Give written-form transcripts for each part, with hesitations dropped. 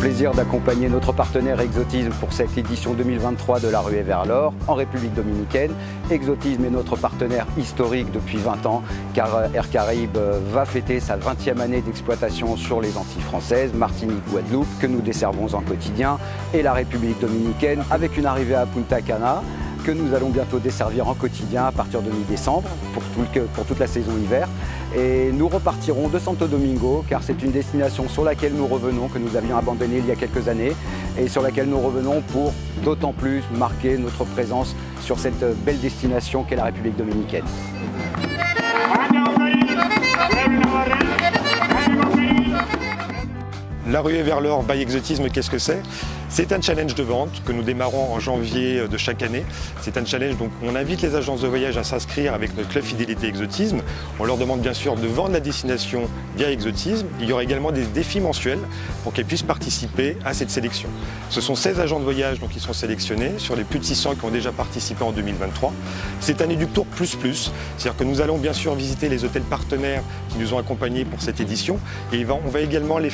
plaisir d'accompagner notre partenaire Exotisme pour cette édition 2023 de la Ruée vers l'Or en République dominicaine. Exotisme est notre partenaire historique depuis 20 ans car Air Caraïbes va fêter sa 20e année d'exploitation sur les Antilles françaises, Martinique, Guadeloupe, que nous desservons en quotidien, et la République dominicaine avec une arrivée à Punta Cana que nous allons bientôt desservir en quotidien à partir de mi-décembre pour toute la saison hiver. Et nous repartirons de Santo Domingo car c'est une destination sur laquelle nous revenons, que nous avions abandonnée il y a quelques années et sur laquelle nous revenons pour d'autant plus marquer notre présence sur cette belle destination qu'est la République dominicaine. La Ruée vers l'Or by Exotisme, qu'est-ce que c'est? C'est un challenge de vente que nous démarrons en janvier de chaque année. C'est un challenge, donc on invite les agences de voyage à s'inscrire avec notre club fidélité Exotisme. On leur demande bien sûr de vendre la destination via Exotisme. Il y aura également des défis mensuels pour qu'elles puissent participer à cette sélection. Ce sont 16 agents de voyage donc, qui sont sélectionnés sur les plus de 600 qui ont déjà participé en 2023. Cette année du Tour plus plus, c'est-à-dire que nous allons bien sûr visiter les hôtels partenaires qui nous ont accompagnés pour cette édition et on va également leur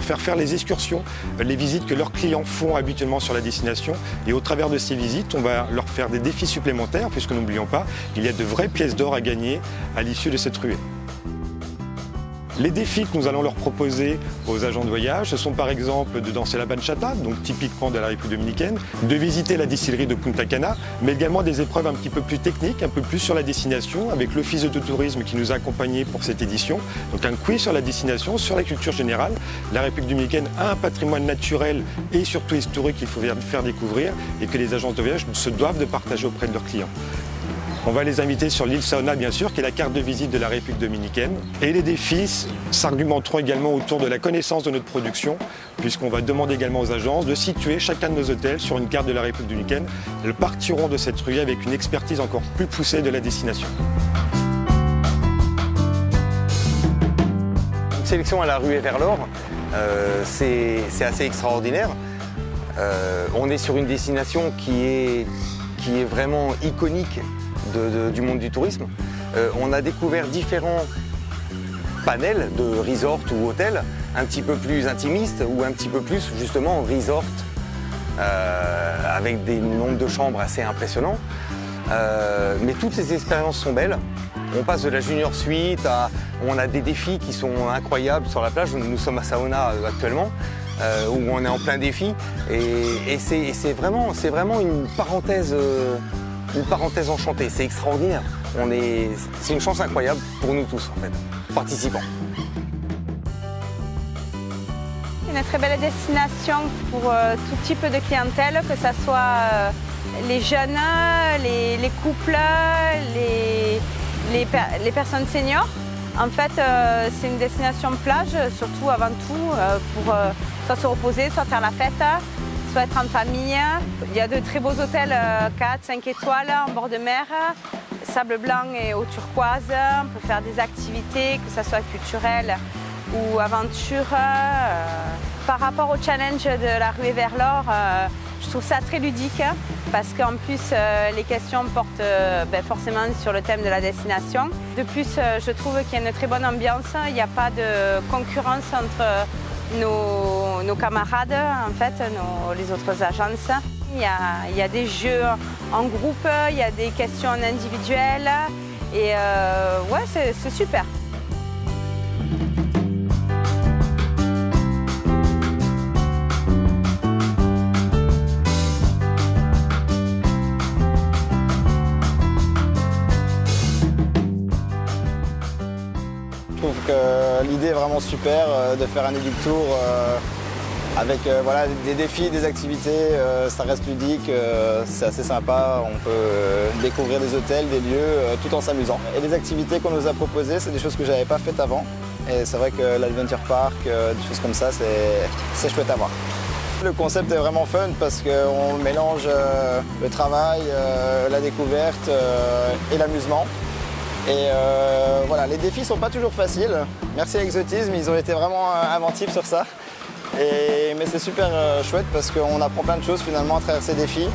faire faire les excursions, les visites que leurs clients font habituellement sur la destination, et au travers de ces visites on va leur faire des défis supplémentaires puisque n'oublions pas qu'il y a de vraies pièces d'or à gagner à l'issue de cette ruée. Les défis que nous allons leur proposer aux agents de voyage, ce sont par exemple de danser la bachata, donc typiquement de la République dominicaine, de visiter la distillerie de Punta Cana, mais également des épreuves un petit peu plus techniques, un peu plus sur la destination, avec l'Office de tourisme qui nous a accompagnés pour cette édition. Donc un quiz sur la destination, sur la culture générale. La République dominicaine a un patrimoine naturel et surtout historique qu'il faut faire découvrir et que les agences de voyage se doivent de partager auprès de leurs clients. On va les inviter sur l'île Saona, bien sûr, qui est la carte de visite de la République dominicaine. Et les défis s'argumenteront également autour de la connaissance de notre production, puisqu'on va demander également aux agences de situer chacun de nos hôtels sur une carte de la République dominicaine. Elles partiront de cette ruée avec une expertise encore plus poussée de la destination. Une sélection à la Ruée vers l'Or, c'est assez extraordinaire. On est sur une destination qui est vraiment iconique du monde du tourisme. On a découvert différents panels de resorts ou hôtels un petit peu plus intimistes ou un petit peu plus justement resort avec des nombres de chambres assez impressionnants. Mais toutes les expériences sont belles. On passe de la junior suite à... On a des défis qui sont incroyables sur la plage. Nous sommes à Saona actuellement. Où on est en plein défi et c'est vraiment une parenthèse enchantée, c'est extraordinaire. C'est une chance incroyable pour nous tous en fait, participants. Une très belle destination pour tout type de clientèle, que ce soit les jeunes, les couples, les personnes seniors. En fait, c'est une destination plage, surtout avant tout, pour soit se reposer, soit faire la fête, soit être en famille. Il y a de très beaux hôtels, 4, 5 étoiles, en bord de mer, sable blanc et eau turquoise. On peut faire des activités, que ce soit culturelles ou aventure. Par rapport au challenge de la Ruée vers l'Or, je trouve ça très ludique parce qu'en plus les questions portent forcément sur le thème de la destination. De plus, je trouve qu'il y a une très bonne ambiance, il n'y a pas de concurrence entre nos camarades, en fait, les autres agences. Il y a des jeux en groupe, il y a des questions individuelles et ouais, c'est super. Je trouve que l'idée est vraiment super de faire un Epic Tour avec voilà, des défis, des activités, ça reste ludique, c'est assez sympa, on peut découvrir des hôtels, des lieux tout en s'amusant. Et les activités qu'on nous a proposées, c'est des choses que je n'avais pas faites avant et c'est vrai que l'Adventure Park, des choses comme ça, c'est chouette à voir. Le concept est vraiment fun parce qu'on mélange le travail, la découverte et l'amusement. Et voilà, les défis sont pas toujours faciles. Merci à Exotisme, ils ont été vraiment inventifs sur ça. Mais c'est super chouette parce qu'on apprend plein de choses finalement à travers ces défis.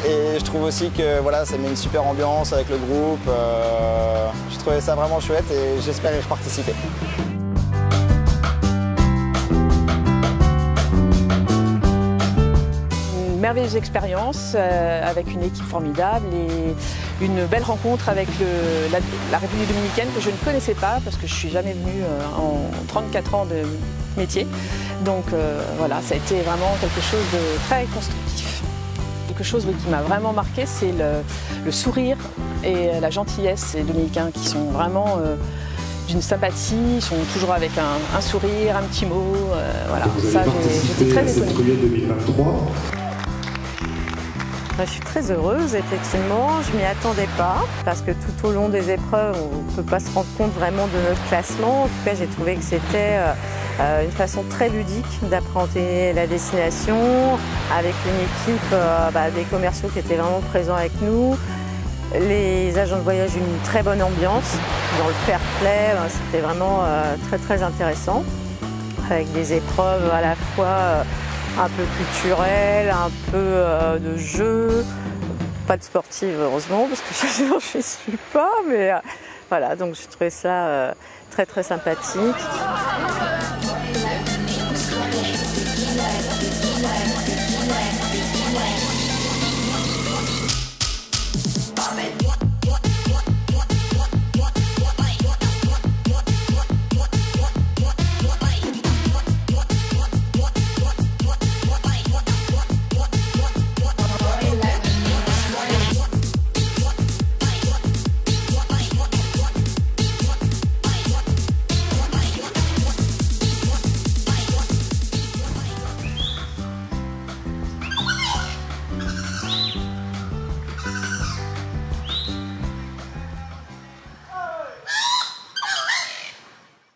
Et je trouve aussi que voilà, ça met une super ambiance avec le groupe. J'ai trouvé ça vraiment chouette et j'espère y participer. merveilleuse expérience avec une équipe formidable et une belle rencontre avec la République dominicaine que je ne connaissais pas parce que je ne suis jamais venue en 34 ans de métier. Donc voilà, ça a été vraiment quelque chose de très constructif. Quelque chose qui m'a vraiment marqué, c'est le sourire et la gentillesse des Dominicains qui sont vraiment d'une sympathie, ils sont toujours avec un sourire, un petit mot. Voilà, ça j'étais très étonnée. Je suis très heureuse, effectivement. Je ne m'y attendais pas parce que tout au long des épreuves, on ne peut pas se rendre compte vraiment de notre classement. En tout cas, j'ai trouvé que c'était une façon très ludique d'appréhender la destination avec une équipe, des commerciaux qui étaient vraiment présents avec nous. Les agents de voyage, une très bonne ambiance. Dans le fair play, c'était vraiment très très intéressant. Avec des épreuves à la fois un peu culturelles, un peu de jeu. Pas de sportive, heureusement, parce que je ne suis pas. Mais voilà, donc j'ai trouvé ça très très sympathique.